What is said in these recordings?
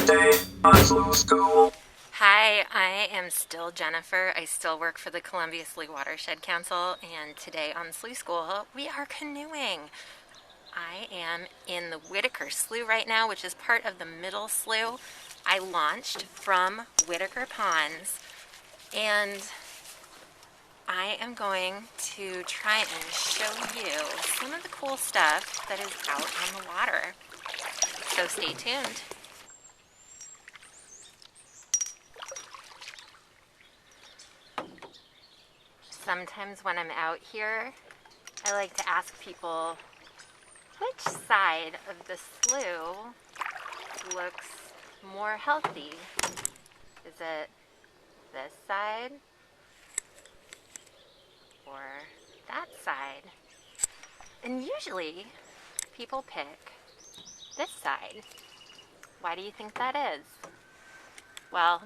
today on Slough School. Hi, I am still Jennifer. I still work for the Columbia Slough Watershed Council, and today on Slough School we are canoeing. I am in the Whitaker Slough right now, which is part of the Middle Slough. I launched from Whitaker Ponds, and I am going to try and show you some of the cool stuff that is out on the water. So stay tuned. Sometimes when I'm out here, I like to ask people which side of the slough looks more healthy. Is it this side or that side? And usually people pick this side. Why do you think that is? Well,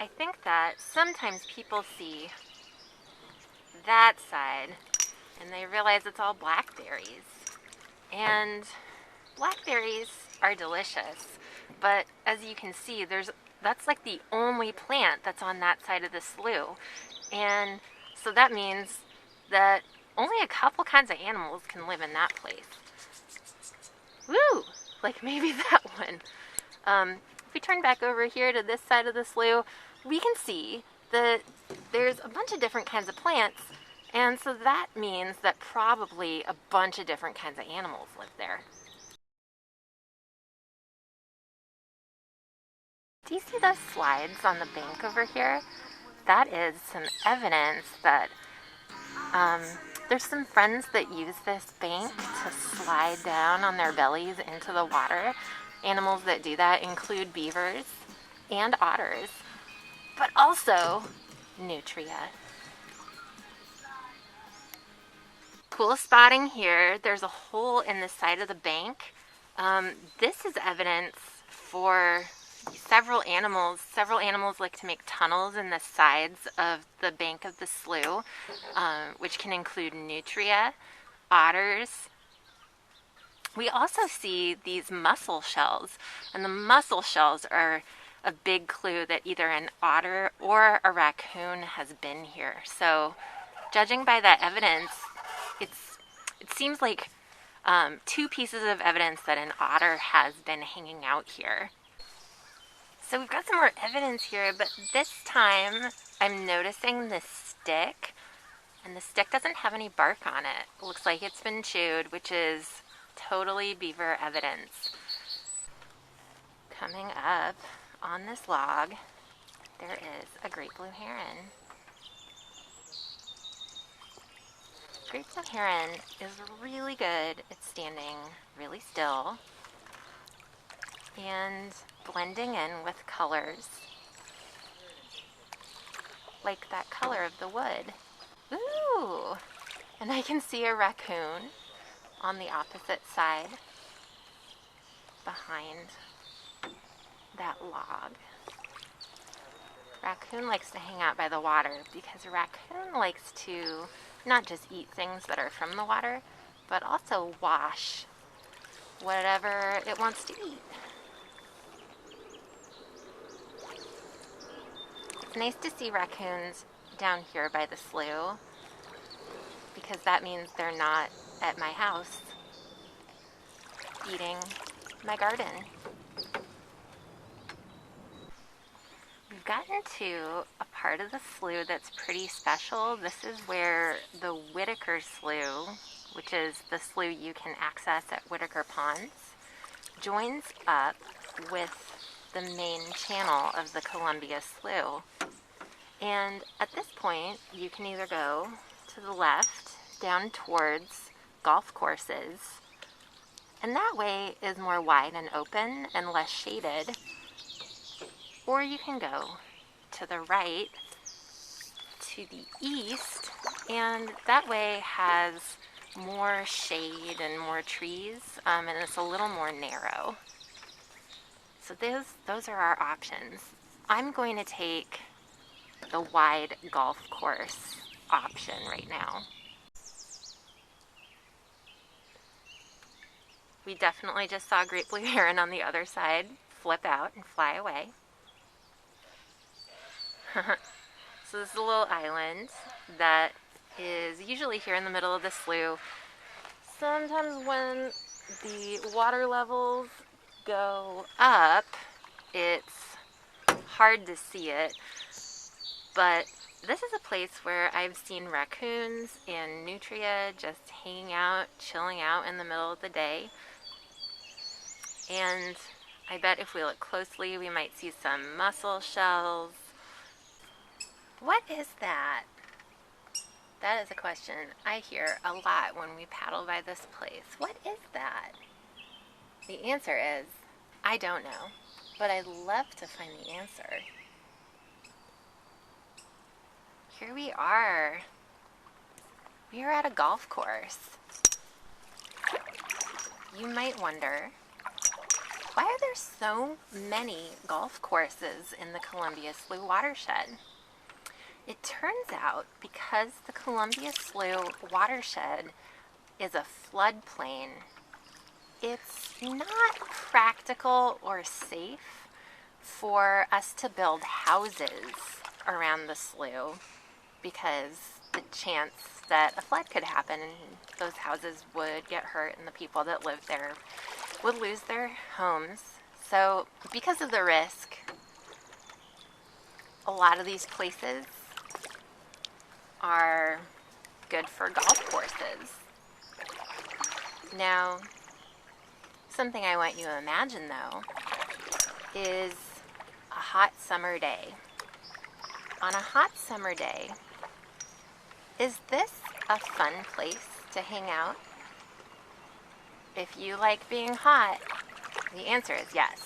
I think that sometimes people see that side and they realize it's all blackberries. And blackberries are delicious, but as you can see, that's like the only plant that's on that side of the slough. And so that means that only a couple kinds of animals can live in that place. Woo! Like maybe that one. If we turn back over here to this side of the slough, we can see that there's a bunch of different kinds of plants, and so that means that probably a bunch of different kinds of animals live there. Do you see those slides on the bank over here? That is some evidence that there's some friends that use this bank to slide down on their bellies into the water. Animals that do that include beavers and otters, but also Nutria. Cool spotting here. There's a hole in the side of the bank. This is evidence for several animals. Several animals like to make tunnels in the sides of the bank of the slough, which can include Nutria, otters. We also see these mussel shells, and the mussel shells are a big clue that either an otter or a raccoon has been here. So judging by that evidence, it seems like two pieces of evidence that an otter has been hanging out here. So we've got some more evidence here, but this time I'm noticing this stick, and the stick doesn't have any bark on it. It looks like it's been chewed, which is totally beaver evidence. Coming up on this log, there is a great blue heron. Great blue heron is really good at standing really still and blending in with colors, like that color of the wood. Ooh! And I can see a raccoon on the opposite side behind that log. Raccoon likes to hang out by the water because a raccoon likes to not just eat things that are from the water, but also wash whatever it wants to eat. It's nice to see raccoons down here by the slough because that means they're not at my house eating my garden. We've gotten to a part of the slough that's pretty special. This is where the Whitaker Slough, which is the slough you can access at Whitaker Ponds, joins up with the main channel of the Columbia Slough. And at this point, you can either go to the left down towards golf courses, and that way is more wide and open and less shaded, or you can go to the right to the east, and that way has more shade and more trees, and it's a little more narrow. So those are our options. I'm going to take the wide golf course option right now. We definitely just saw a great blue heron on the other side flip out and fly away. So this is a little island that is usually here in the middle of the slough. Sometimes when the water levels go up, it's hard to see it, but this is a place where I've seen raccoons and nutria just hanging out, chilling out in the middle of the day. And I bet if we look closely, we might see some mussel shells. What is that? That is a question I hear a lot when we paddle by this place. What is that? The answer is, I don't know, but I'd love to find the answer. Here we are. We are at a golf course. You might wonder, why are there so many golf courses in the Columbia Slough watershed? It turns out because the Columbia Slough watershed is a floodplain, it's not practical or safe for us to build houses around the slough because the chance that a flood could happen and those houses would get hurt and the people that live there would lose their homes. So because of the risk, a lot of these places are good for golf courses. Now, something I want you to imagine though is a hot summer day. On a hot summer day, is this a fun place to hang out? If you like being hot, the answer is yes.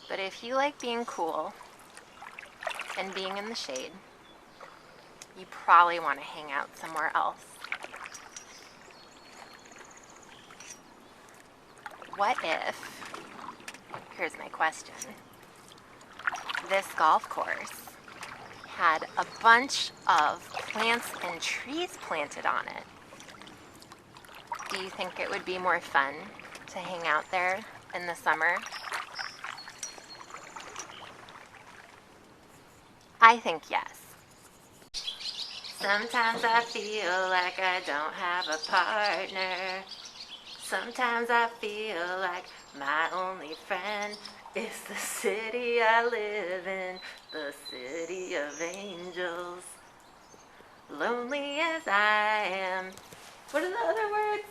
But if you like being cool and being in the shade, you probably want to hang out somewhere else. What if, here's my question, this golf course had a bunch of plants and trees planted on it? Do you think it would be more fun to hang out there in the summer? I think yes. Sometimes I feel like I don't have a partner. Sometimes I feel like my only friend is the city I live in, the city of angels. Lonely as I am. What are the other words?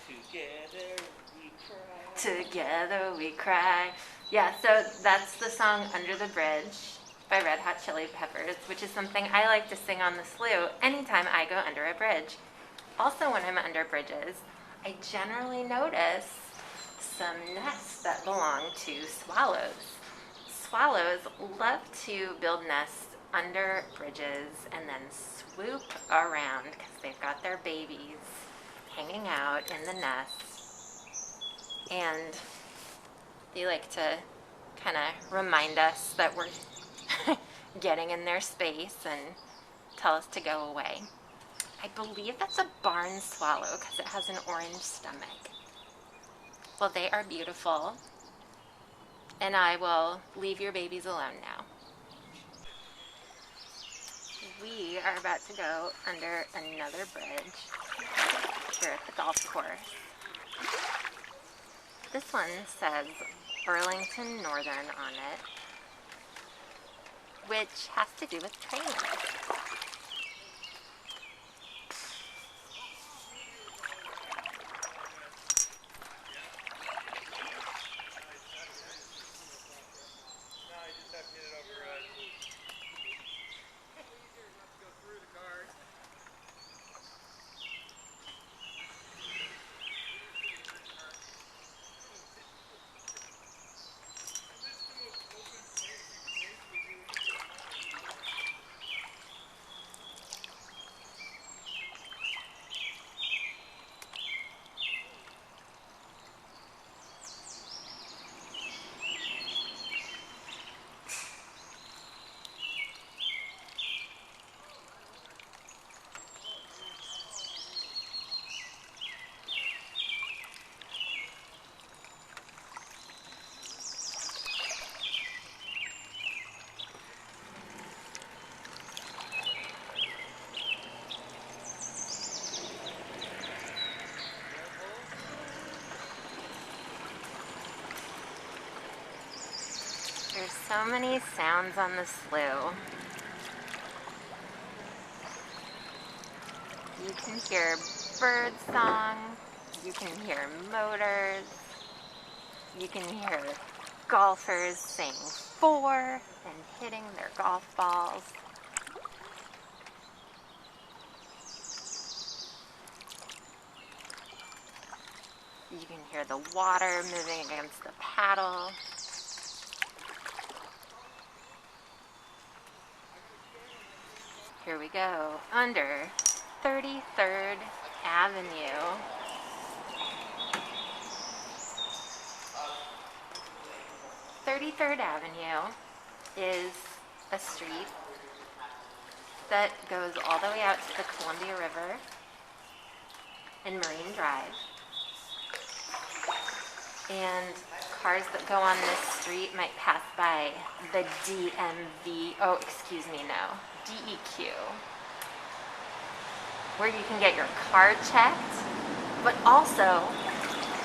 Together we cry. Together we cry. Yeah, so that's the song Under the Bridge by Red Hot Chili Peppers, which is something I like to sing on the slough anytime I go under a bridge. Also, when I'm under bridges, I generally notice some nests that belong to swallows. Swallows love to build nests under bridges and then swoop around because they've got their babies hanging out in the nests. And they like to kind of remind us that we're getting in their space and tell us to go away. I believe that's a barn swallow because it has an orange stomach. Well, they are beautiful, and I will leave your babies alone now. We are about to go under another bridge here at the golf course. This one says Burlington Northern on it, which has to do with trains. There's so many sounds on the slough. You can hear bird song, you can hear motors, you can hear golfers saying four and hitting their golf balls. You can hear the water moving against the paddle. Here we go, under 33rd Avenue. Thirty-third Avenue is a street that goes all the way out to the Columbia River and Marine Drive. And cars that go on this street might pass by the DMV, oh, excuse me, no, DEQ, where you can get your car checked, but also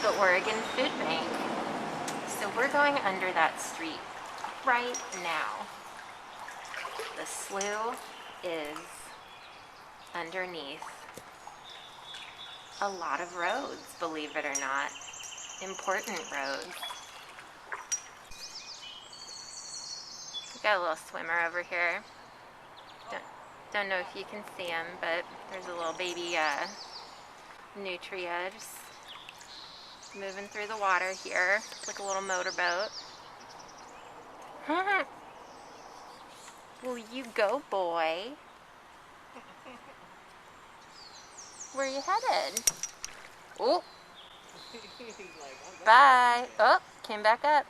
the Oregon Food Bank. So we're going under that street right now. The slough is underneath a lot of roads, believe it or not. Important roads. We've got a little swimmer over here. Don't know if you can see him, but there's a little baby Nutria just moving through the water here. It's like a little motorboat. Will you go, boy? Where are you headed? Oh. Bye. Oh, came back up.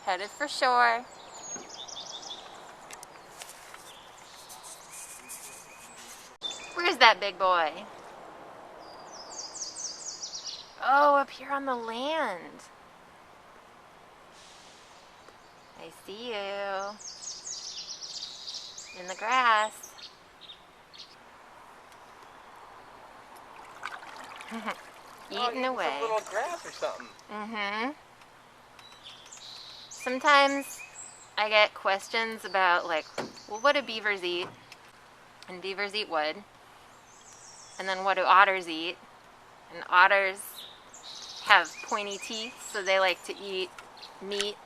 Headed for shore. Where's that big boy? Oh, up here on the land. I see you. In the grass. Eating away. Some little grass or something. Mm-hmm. Sometimes I get questions about, like, well, what do beavers eat? And beavers eat wood. And then what do otters eat? And otters have pointy teeth, so they like to eat meat,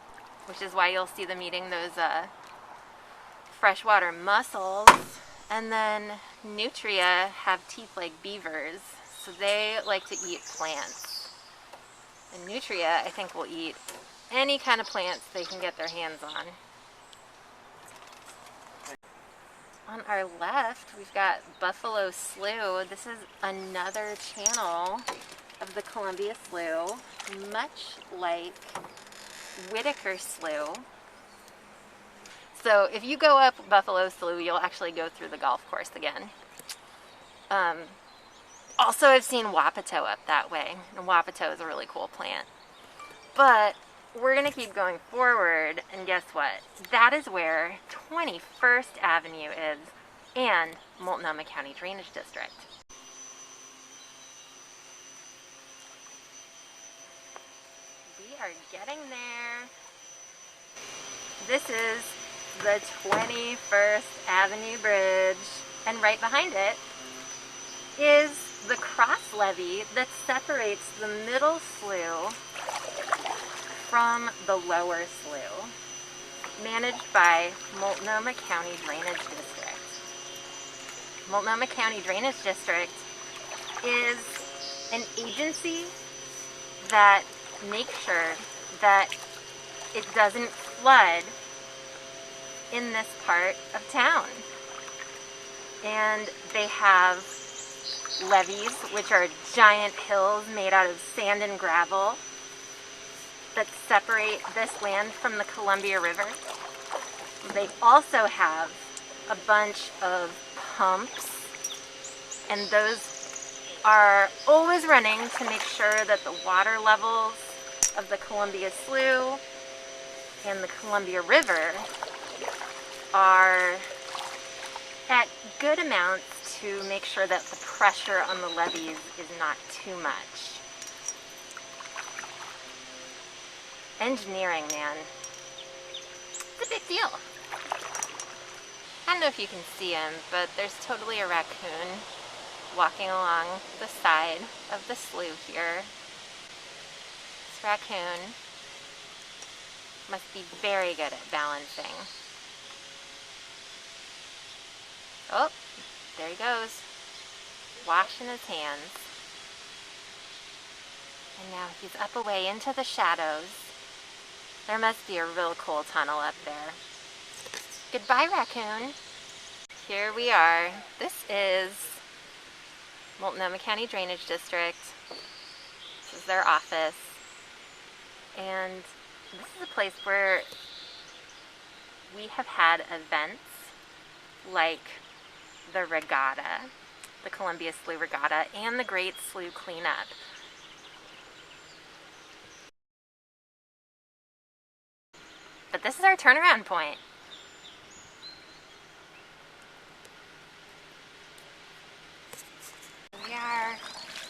which is why you'll see them eating those freshwater mussels. And then nutria have teeth like beavers, so they like to eat plants. And nutria, I think, will eat any kind of plants they can get their hands on. On our left, we've got Buffalo Slough. This is another channel of the Columbia Slough, much like Whitaker Slough. So if you go up Buffalo Slough, you'll actually go through the golf course again. Also, I've seen Wapato up that way, and Wapato is a really cool plant. But we're going to keep going forward, and guess what? That is where 21st Avenue is, and Multnomah County Drainage District. We are getting there. This is the 21st Avenue Bridge, and right behind it is the cross levee that separates the middle slough from the lower slough, managed by Multnomah County Drainage District. Multnomah County Drainage District is an agency that makes sure that it doesn't flood in this part of town. And they have levees, which are giant hills made out of sand and gravel that separate this land from the Columbia River. They also have a bunch of pumps, and those are always running to make sure that the water levels of the Columbia Slough and the Columbia River are at good amounts to make sure that the pressure on the levees is not too much. Engineering, man. It's a big deal. I don't know if you can see him, but there's totally a raccoon walking along the side of the slough here. This raccoon must be very good at balancing. Oh, there he goes, washing his hands. And now he's up away into the shadows. There must be a real cool tunnel up there. Goodbye, raccoon. Here we are. This is Multnomah County Drainage District. This is their office. And this is a place where we have had events like the regatta, the Columbia Slough Regatta, and the Great Slough Cleanup. But this is our turnaround point. We are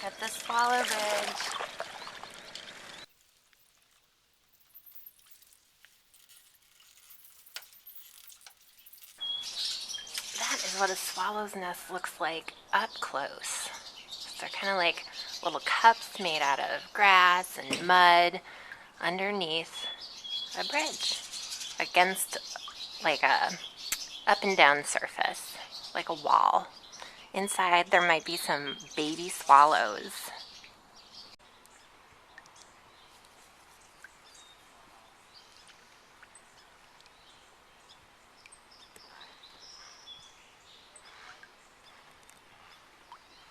at the Swallow Bridge. That is what a swallow's nest looks like up close. They're kind of like little cups made out of grass and mud underneath a bridge against like a up and down surface, like a wall. Inside there might be some baby swallows.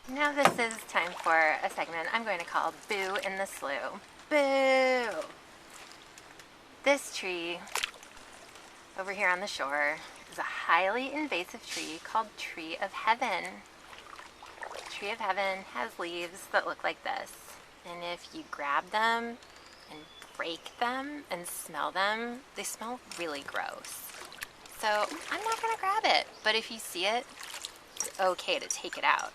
Now this is time for a segment I'm going to call Boo in the Slough. Boo! This tree over here on the shore is a highly invasive tree called Tree of Heaven. Tree of Heaven has leaves that look like this, and if you grab them and break them and smell them, they smell really gross. So I'm not gonna grab it, but if you see it, it's okay to take it out.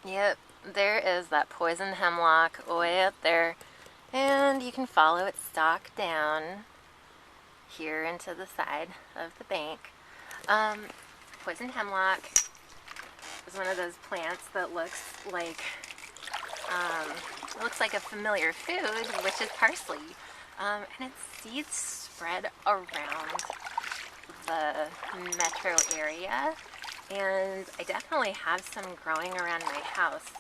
Yep, there is that poison hemlock way up there, and you can follow its stalk down here into the side of the bank. Poison hemlock is one of those plants that looks like a familiar food, which is parsley, and its seeds spread around the metro area, and I definitely have some growing around my house,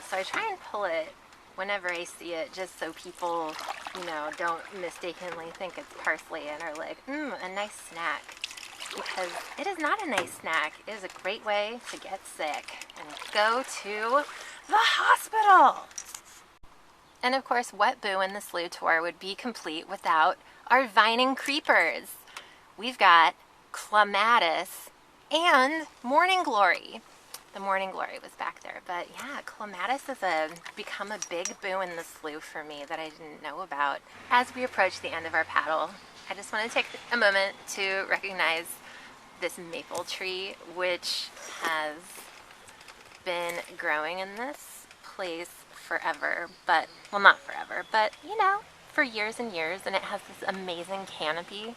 so I try and pull it whenever I see it, just so people, you know, don't mistakenly think it's parsley and are like, a nice snack. Because it is not a nice snack. It is a great way to get sick and go to the hospital. And of course, what Boo in the Slough tour would be complete without our vining creepers. We've got clematis and morning glory. The morning glory was back there, but yeah, clematis has become a big Boo in the Slough for me that I didn't know about. As we approach the end of our paddle, I just want to take a moment to recognize this maple tree, which has been growing in this place forever, but, well, not forever, but, you know, for years and years, and it has this amazing canopy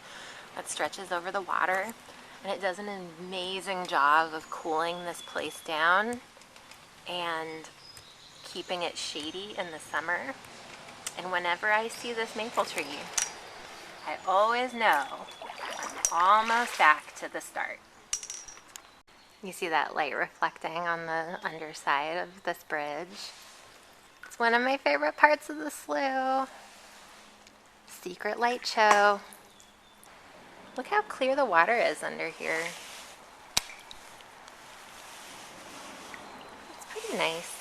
that stretches over the water, and it does an amazing job of cooling this place down and keeping it shady in the summer. And whenever I see this maple tree, I always know I'm almost back to the start. You see that light reflecting on the underside of this bridge. It's one of my favorite parts of the slough. Secret light show. Look how clear the water is under here. It's pretty nice.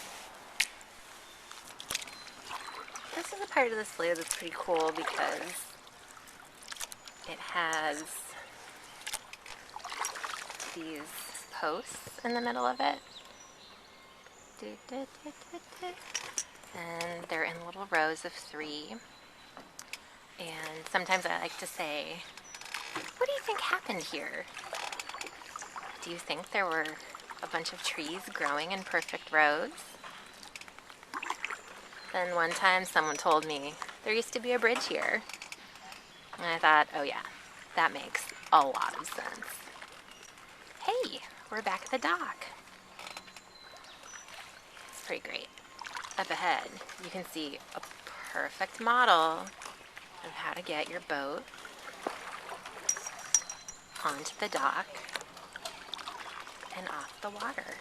This is a part of the slough that's pretty cool because it has these posts in the middle of it. And they're in little rows of 3. And sometimes I like to say, what do you think happened here? Do you think there were a bunch of trees growing in perfect rows? Then one time someone told me there used to be a bridge here. And I thought, oh yeah, that makes a lot of sense. Hey, we're back at the dock. It's pretty great. Up ahead, you can see a perfect model of how to get your boat onto the dock and off the water.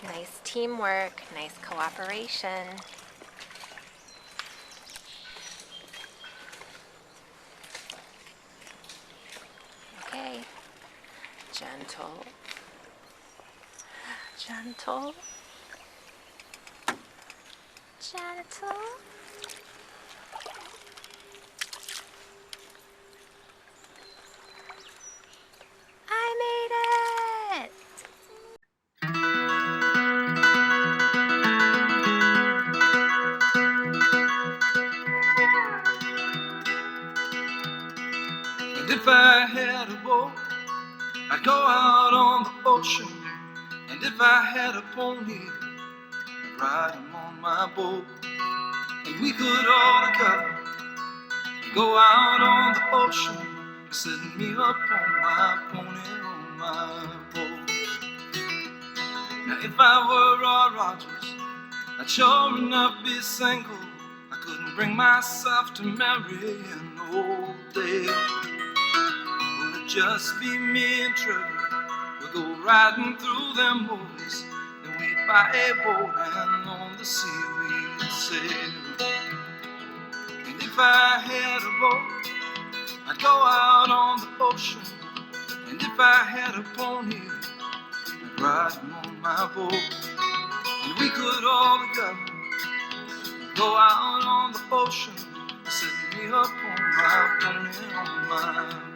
Nice teamwork, nice cooperation. Okay, gentle, gentle, gentle. I made it! And if I had a boat, I'd go out on the ocean. And if I had a pony, I'd ride him on my boat. And we could all together go out on the ocean, setting me up on my pony, on my boat. Now if I were Roy Rogers, I'd sure enough be single. I couldn't bring myself to marry an old dame. Well, it'd just be me and Trevor. We'd go riding through them movies, then we'd buy a boat and on the sea we'd sail. And if I had a boat, I'd go out on the ocean. And if I had a pony, I'd ride him on my boat. And we could all together go out on the ocean, setting me up on my pony, on my boat.